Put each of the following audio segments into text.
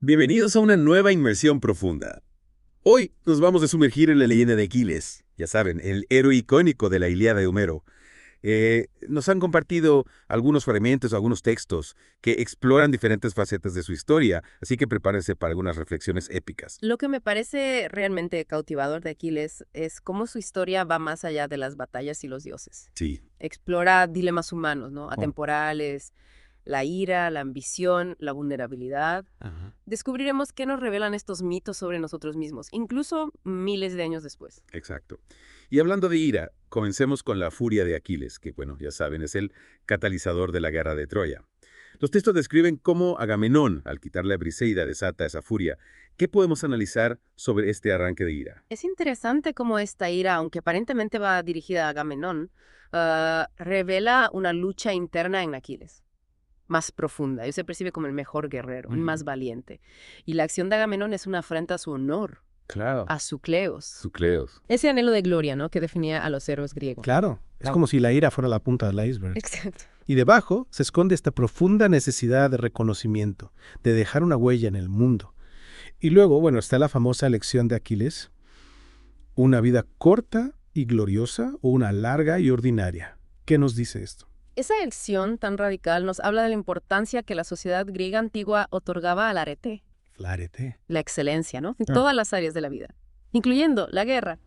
Bienvenidos a una nueva inmersión profunda. Hoy nos vamos a sumergir en la leyenda de Aquiles, ya saben, el héroe icónico de la Ilíada de Homero. Nos han compartido algunos fragmentos, algunos textos que exploran diferentes facetas de su historia, así que prepárense para algunas reflexiones épicas. Lo que me parece realmente cautivador de Aquiles es cómo su historia va más allá de las batallas y los dioses. Sí. Explora dilemas humanos, ¿no? Oh. Atemporales, la ira, la ambición, la vulnerabilidad. Ajá. Descubriremos qué nos revelan estos mitos sobre nosotros mismos, incluso miles de años después. Exacto. Y hablando de ira, comencemos con la furia de Aquiles, que, bueno, ya saben, es el catalizador de la guerra de Troya. Los textos describen cómo Agamenón, al quitarle a Briseida, desata esa furia. ¿Qué podemos analizar sobre este arranque de ira? Es interesante cómo esta ira, aunque aparentemente va dirigida a Agamenón, revela una lucha interna en Aquiles, más profunda. Él se percibe como el mejor guerrero, el más valiente. Y la acción de Agamenón es una afrenta a su honor, Claro. a su Cleos. Sucleos. Ese anhelo de gloria, ¿no?, que definía a los héroes griegos. Claro, es como si la ira fuera la punta del iceberg. Exacto. Y debajo se esconde esta profunda necesidad de reconocimiento, de dejar una huella en el mundo. Y luego, bueno, está la famosa lección de Aquiles: una vida corta y gloriosa o una larga y ordinaria. ¿Qué nos dice esto? Esa elección tan radical nos habla de la importancia que la sociedad griega antigua otorgaba al arete, Flárete. la excelencia, ¿no?, en todas las áreas de la vida, incluyendo la guerra.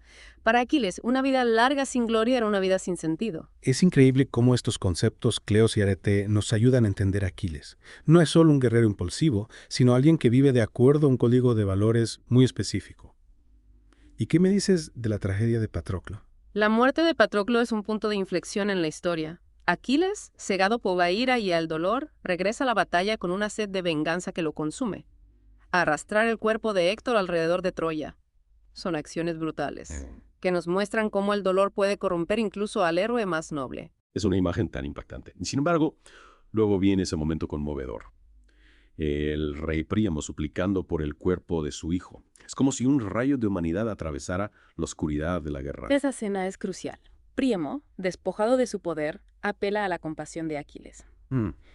Para Aquiles, una vida larga sin gloria era una vida sin sentido. Es increíble cómo estos conceptos, Cleos y Arete, nos ayudan a entender a Aquiles. No es solo un guerrero impulsivo, sino alguien que vive de acuerdo a un código de valores muy específico. ¿Y qué me dices de la tragedia de Patroclo? La muerte de Patroclo es un punto de inflexión en la historia. Aquiles, cegado por la ira y el dolor, regresa a la batalla con una sed de venganza que lo consume. Arrastrar el cuerpo de Héctor alrededor de Troya. Son acciones brutales, que nos muestran cómo el dolor puede corromper incluso al héroe más noble. Es una imagen tan impactante. Sin embargo, luego viene ese momento conmovedor. El rey Príamo suplicando por el cuerpo de su hijo. Es como si un rayo de humanidad atravesara la oscuridad de la guerra. Esa escena es crucial. Príamo, despojado de su poder, apela a la compasión de Aquiles.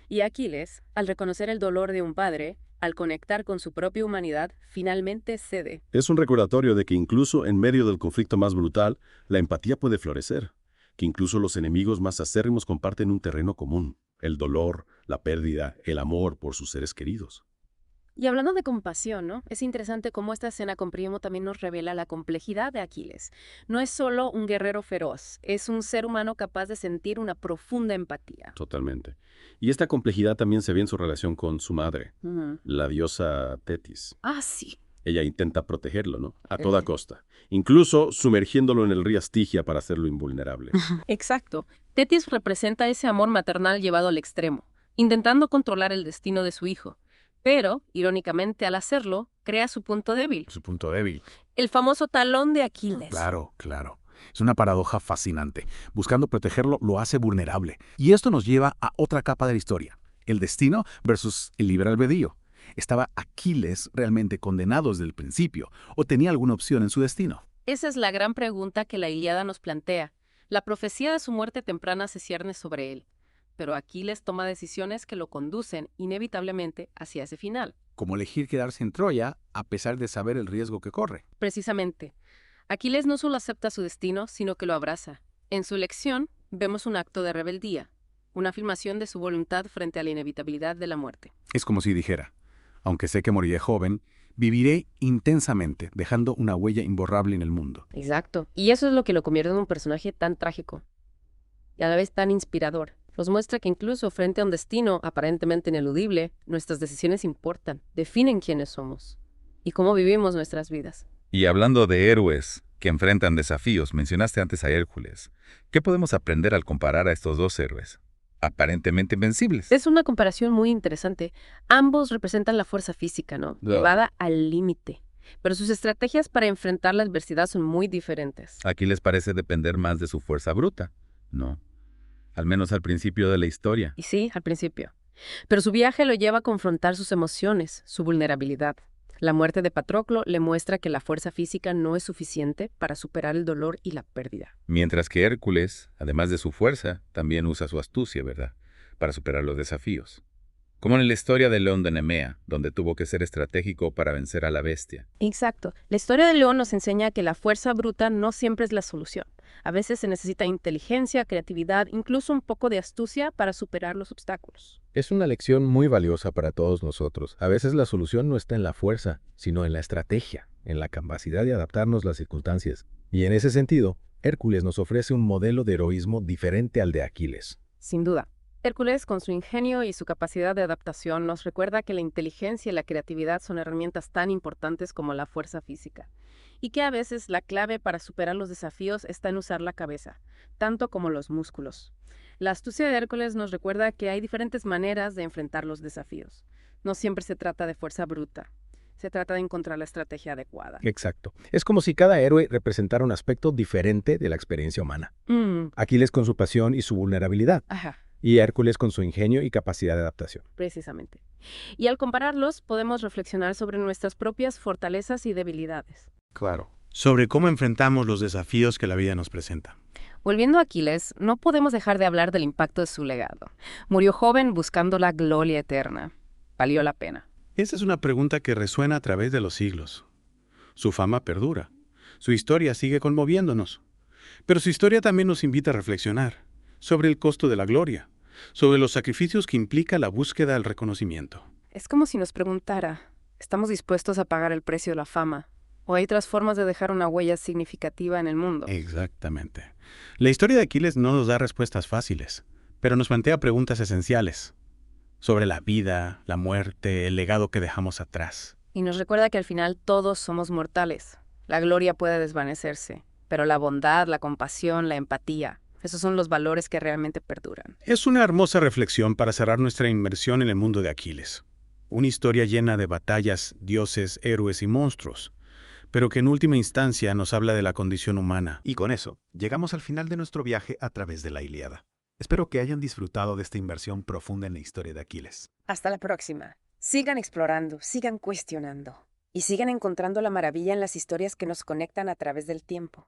Y Aquiles, al reconocer el dolor de un padre, al conectar con su propia humanidad, finalmente cede. Es un recordatorio de que incluso en medio del conflicto más brutal, la empatía puede florecer, que incluso los enemigos más acérrimos comparten un terreno común, el dolor, la pérdida, el amor por sus seres queridos. Y hablando de compasión, ¿no?, es interesante cómo esta escena con Príamo también nos revela la complejidad de Aquiles. No es solo un guerrero feroz, es un ser humano capaz de sentir una profunda empatía. Totalmente. Y esta complejidad también se ve en su relación con su madre, Ujú. la diosa Tetis. Ah, sí. Ella intenta protegerlo, ¿no? A toda costa, incluso sumergiéndolo en el río Estigia para hacerlo invulnerable. Exacto. Tetis representa ese amor maternal llevado al extremo, intentando controlar el destino de su hijo. Pero, irónicamente, al hacerlo, crea su punto débil, Su punto débil. el famoso talón de Aquiles. Claro, claro. Es una paradoja fascinante. Buscando protegerlo, lo hace vulnerable. Y esto nos lleva a otra capa de la historia. El destino versus el libre albedrío. ¿Estaba Aquiles realmente condenado desde el principio o tenía alguna opción en su destino? Esa es la gran pregunta que la Ilíada nos plantea. La profecía de su muerte temprana se cierne sobre él, pero Aquiles toma decisiones que lo conducen inevitablemente hacia ese final. Como elegir quedarse en Troya a pesar de saber el riesgo que corre. Precisamente, Aquiles no solo acepta su destino, sino que lo abraza. En su elección, vemos un acto de rebeldía, una afirmación de su voluntad frente a la inevitabilidad de la muerte. Es como si dijera, aunque sé que moriré joven, viviré intensamente, dejando una huella imborrable en el mundo. Exacto. Y eso es lo que lo convierte en un personaje tan trágico y a la vez tan inspirador. Nos muestra que incluso frente a un destino aparentemente ineludible, nuestras decisiones importan, definen quiénes somos y cómo vivimos nuestras vidas. Y hablando de héroes que enfrentan desafíos, mencionaste antes a Hércules. ¿Qué podemos aprender al comparar a estos dos héroes? Aparentemente invencibles. Es una comparación muy interesante. Ambos representan la fuerza física, ¿no?, llevada al límite. Pero sus estrategias para enfrentar la adversidad son muy diferentes. Aquí les parece depender más de su fuerza bruta, ¿no? Al menos al principio de la historia. Y sí, al principio. Pero su viaje lo lleva a confrontar sus emociones, su vulnerabilidad. La muerte de Patroclo le muestra que la fuerza física no es suficiente para superar el dolor y la pérdida. Mientras que Hércules, además de su fuerza, también usa su astucia, ¿verdad? Para superar los desafíos. Como en la historia del león de Nemea, donde tuvo que ser estratégico para vencer a la bestia. Exacto. La historia del león nos enseña que la fuerza bruta no siempre es la solución. A veces se necesita inteligencia, creatividad, incluso un poco de astucia para superar los obstáculos. Es una lección muy valiosa para todos nosotros. A veces la solución no está en la fuerza, sino en la estrategia, en la capacidad de adaptarnos a las circunstancias. Y en ese sentido, Hércules nos ofrece un modelo de heroísmo diferente al de Aquiles. Sin duda. Hércules, con su ingenio y su capacidad de adaptación, nos recuerda que la inteligencia y la creatividad son herramientas tan importantes como la fuerza física, y que a veces la clave para superar los desafíos está en usar la cabeza, tanto como los músculos. La astucia de Hércules nos recuerda que hay diferentes maneras de enfrentar los desafíos. No siempre se trata de fuerza bruta. Se trata de encontrar la estrategia adecuada. Exacto. Es como si cada héroe representara un aspecto diferente de la experiencia humana. Aquiles con su pasión y su vulnerabilidad, Ajá. y Hércules con su ingenio y capacidad de adaptación. Precisamente. Y al compararlos, podemos reflexionar sobre nuestras propias fortalezas y debilidades. Claro. Sobre cómo enfrentamos los desafíos que la vida nos presenta. Volviendo a Aquiles, no podemos dejar de hablar del impacto de su legado. Murió joven buscando la gloria eterna. ¿Valió la pena? Esa es una pregunta que resuena a través de los siglos. Su fama perdura. Su historia sigue conmoviéndonos. Pero su historia también nos invita a reflexionar sobre el costo de la gloria, sobre los sacrificios que implica la búsqueda del reconocimiento. Es como si nos preguntara, ¿estamos dispuestos a pagar el precio de la fama? ¿O hay otras formas de dejar una huella significativa en el mundo? Exactamente. La historia de Aquiles no nos da respuestas fáciles, pero nos plantea preguntas esenciales sobre la vida, la muerte, el legado que dejamos atrás. Y nos recuerda que al final todos somos mortales. La gloria puede desvanecerse, pero la bondad, la compasión, la empatía, esos son los valores que realmente perduran. Es una hermosa reflexión para cerrar nuestra inmersión en el mundo de Aquiles. Una historia llena de batallas, dioses, héroes y monstruos, pero que en última instancia nos habla de la condición humana. Y con eso, llegamos al final de nuestro viaje a través de la Ilíada. Espero que hayan disfrutado de esta inversión profunda en la historia de Aquiles. Hasta la próxima. Sigan explorando, sigan cuestionando y sigan encontrando la maravilla en las historias que nos conectan a través del tiempo.